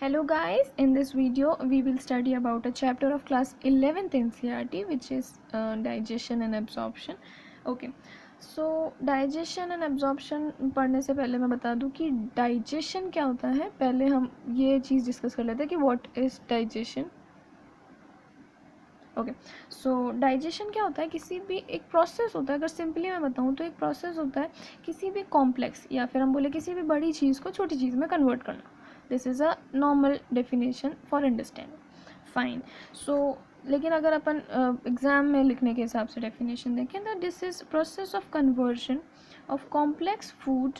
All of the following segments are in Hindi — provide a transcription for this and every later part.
Hello guys, in this video we will study about a chapter of class 11th NCERT which is digestion and absorption. Okay, so digestion and absorption पढ़ने से पहले मैं बता दूं कि digestion क्या होता है. पहले हम ये चीज़ डिस्कस कर लेते हैं कि what is digestion. Okay so digestion क्या होता है. किसी भी एक प्रोसेस होता है. अगर सिंपली मैं बताऊँ तो एक प्रोसेस होता है किसी भी कॉम्प्लेक्स या फिर हम बोले किसी भी बड़ी चीज़ को छोटी चीज़ में कन्वर्ट करना. This is a normal definition for understanding. Fine. So लेकिन अगर अपन एग्ज़ाम में लिखने के हिसाब से डेफिनेशन देखें तो this is process of conversion of complex food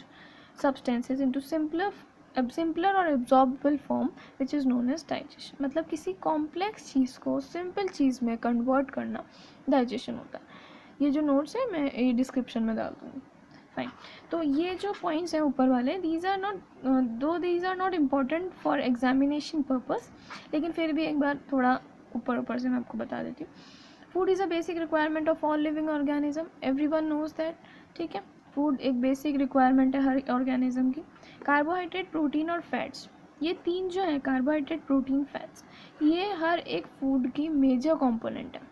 substances into simpler और absorbable form which is known as digestion. मतलब किसी कॉम्प्लेक्स चीज़ को सिंपल चीज़ में कन्वर्ट करना डाइजेशन होता है. ये जो नोट्स है मैं ये डिस्क्रिप्शन में डाल दूँगी. फाइन. तो ये जो पॉइंट्स हैं ऊपर वाले these are not important for examination purpose, लेकिन फिर भी एक बार थोड़ा ऊपर से मैं आपको बता देती हूँ. Food is a basic requirement of all living organism. Everyone knows that. ठीक है, फूड एक बेसिक रिक्वायरमेंट है हर ऑर्गेनिज्म की. कार्बोहाइड्रेट, प्रोटीन और फैट्स, ये तीन जो है कार्बोहाइड्रेट, प्रोटीन, फैट्स, ये हर एक फूड की मेजर कंपोनेंट है.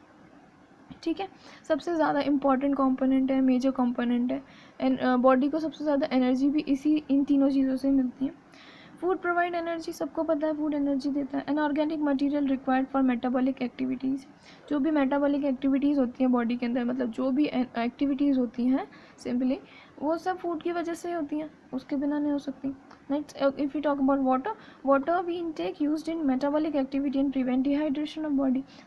ठीक है, सबसे ज़्यादा इंपॉर्टेंट कंपोनेंट है, मेजर कंपोनेंट है. एंड बॉडी को सबसे ज़्यादा एनर्जी भी इन तीनों चीज़ों से मिलती है. फूड प्रोवाइड एनर्जी, सबको पता है फूड एनर्जी देता है. An organic material required for metabolic activities, जो भी मेटाबॉलिक एक्टिविटीज़ होती हैं बॉडी के अंदर, मतलब जो भी एक्टिविटीज़ होती हैं सिंपली वो सब फूड की वजह से होती हैं, उसके बिना नहीं हो सकती. Next, if you talk about water we intake used in metabolic activity and prevent dehydration of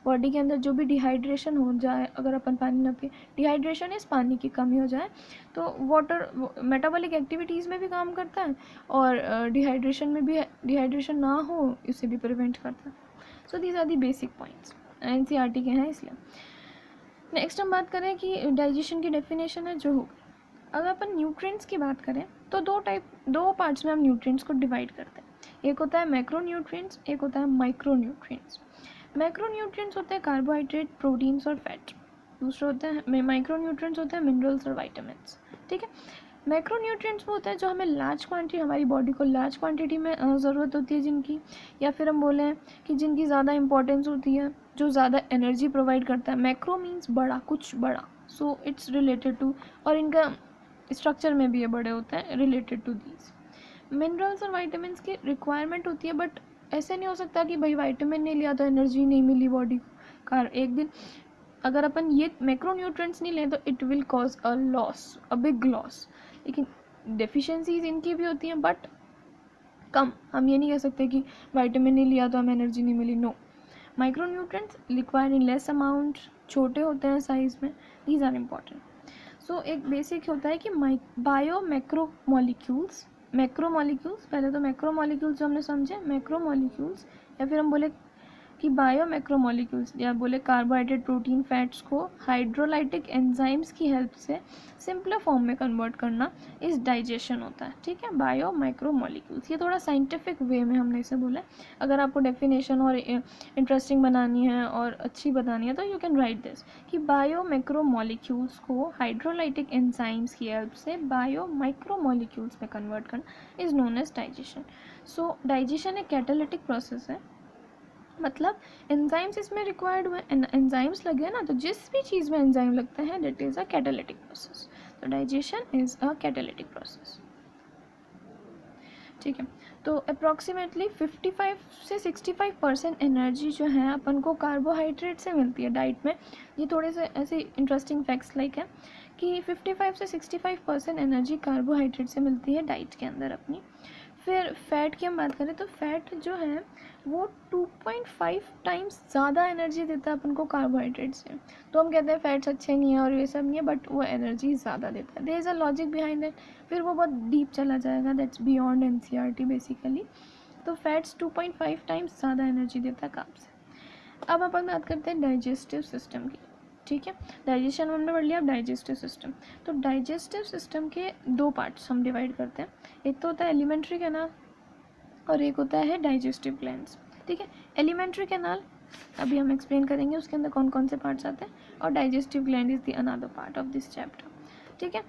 body के अंदर जो भी डिहाइड्रेशन हो जाए, अगर अपन पानी ना पिए, डिहाइड्रेशन इस पानी की कमी हो जाए, तो वाटर मेटाबॉलिक एक्टिविटीज़ में भी काम करता है और डिहाइड्रेशन में भी, डिहाइड्रेशन ना हो इससे भी प्रिवेंट करता है. So these are the basic points, NCERT के हैं इसलिए. नेक्स्ट हम बात करें कि डाइजेशन की डेफिनेशन है जो हो. अगर अपन न्यूट्रिएंट्स की बात करें तो दो पार्ट्स में हम न्यूट्रिएंट्स को डिवाइड करते हैं. एक होता है मैक्रो न्यूट्रिएंट्स, एक होता है माइक्रो न्यूट्रिएंट्स. मैक्रो न्यूट्रिएंट्स होते हैं कार्बोहाइड्रेट, प्रोटीन्स और फैट. दूसरे होते हैं माइक्रो न्यूट्रिएंट्स होते हैं मिनरल्स और वाइटामिन्स. ठीक है, मैक्रो न्यूट्रिएंट्स वो होते हैं जो हमें लार्ज क्वांटिटी, हमारी बॉडी को लार्ज क्वांटिटी में ज़रूरत होती है जिनकी, या फिर हम बोलें कि जिनकी ज़्यादा इंपॉर्टेंस होती है, जो ज़्यादा एनर्जी प्रोवाइड करता है. मैक्रो मीन्स बड़ा, कुछ बड़ा. सो इट्स रिलेटेड टू, और इनका स्ट्रक्चर में भी ये बड़े होते हैं, रिलेटेड टू दीज. मिनरल्स और वाइटामिन्स की रिक्वायरमेंट होती है, बट ऐसे नहीं हो सकता कि भाई विटामिन नहीं लिया तो एनर्जी नहीं मिली बॉडी को. एक दिन अगर अपन ये मैक्रो न्यूट्रिएंट्स नहीं लें तो it will cause a loss, a big loss. लेकिन डेफिशिएंसीज इनकी भी होती हैं बट कम. हम ये नहीं कह सकते कि विटामिन नहीं लिया तो हमें एनर्जी नहीं मिली. No, micro nutrients required in less amount, छोटे होते हैं साइज में. These are important. सो एक बेसिक होता है कि bio macro molecules. Macro molecules, पहले तो मैक्रो मॉलिक्यूल्स जो हमने समझे, मैक्रो मॉलिक्यूल्स, या फिर हम बोले कि बायो मैक्रो मॉलिक्यूल्स, या बोले कार्बोहाइड्रेट, प्रोटीन, फैट्स को हाइड्रोलाइटिक एंजाइम्स की हेल्प से सिंपलर फॉर्म में कन्वर्ट करना इस डाइजेशन होता है. ठीक है, बायो माइक्रो मॉलिक्यूल्स, ये थोड़ा साइंटिफिक वे में हमने इसे बोला. अगर आपको डेफिनेशन और इंटरेस्टिंग बनानी है और अच्छी बतानी है तो यू कैन राइट दिस कि बायो मैक्रो मॉलिक्यूल्स को हाइड्रोलाइटिक एंजाइम्स की हेल्प से बायो माइक्रो मॉलिक्यूल्स में कन्वर्ट करना is known as digestion. So digestion एक कैटालिटिक प्रोसेस है, मतलब एंजाइम्स इसमें रिक्वायर्ड हुए. एंजाइम्स लगे ना, तो जिस भी चीज़ में एंजाइम लगता है that is a catalytic process. तो digestion is a catalytic process. ठीक है, तो अप्रॉक्सीमेटली 55 से 65% एनर्जी जो है अपन को कार्बोहाइड्रेट से मिलती है डाइट में. ये थोड़े से ऐसे इंटरेस्टिंग फैक्ट्स लाइक है कि 55 से 65% एनर्जी कार्बोहाइड्रेट से मिलती है डाइट के अंदर अपनी. फिर फैट की हम बात करें तो फैट जो है वो 2.5 टाइम्स ज़्यादा एनर्जी देता है अपन को कार्बोहाइड्रेट से. तो हम कहते हैं फैट्स अच्छे नहीं है और ये सब नहीं है, बट वो एनर्जी ज़्यादा देता है. There is a logic behind that. फिर वो बहुत डीप चला जाएगा, दैट्स बियॉन्ड एनसीईआरटी बेसिकली. तो फैट्स 2.5 टाइम्स ज़्यादा एनर्जी देता है कार्ब से. अब अपन बात करते हैं डाइजेस्टिव सिस्टम की. ठीक है, डाइजेशन हमने पढ़ लिया. अब डाइजेस्टिव सिस्टम, तो डाइजेस्टिव सिस्टम के दो पार्ट्स हम डिवाइड करते हैं. एक तो होता है एलिमेंट्री कैनाल और एक होता है डाइजेस्टिव ग्लैंड्स. ठीक है, एलिमेंट्री कैनाल अभी हम एक्सप्लेन करेंगे उसके अंदर कौन कौन से पार्ट्स आते हैं, और digestive gland is the another part of this chapter. ठीक है,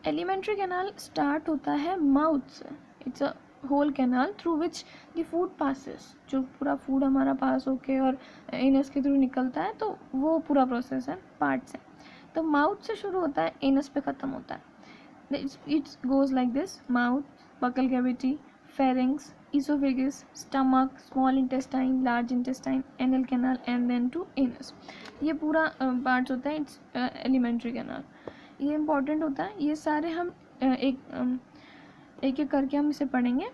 एलिमेंट्री कैनाल स्टार्ट होता है माउथ से. It's a whole canal through which the food passes, जो पूरा फूड हमारा पास होके और एनस के थ्रू निकलता है, तो वो पूरा प्रोसेस है, पार्ट्स है। तो माउथ से शुरू होता है, एनस पे ख़त्म होता है। It goes like this: mouth, buccal cavity, pharynx, esophagus, stomach, small intestine, large intestine, anal canal and then to anus. ये पूरा पार्ट्स होता है, इट्स एलिमेंट्री कैनाल। ये इम्पॉर्टेंट होता है, ये सारे हम एक एक करके हम इसे पढ़ेंगे।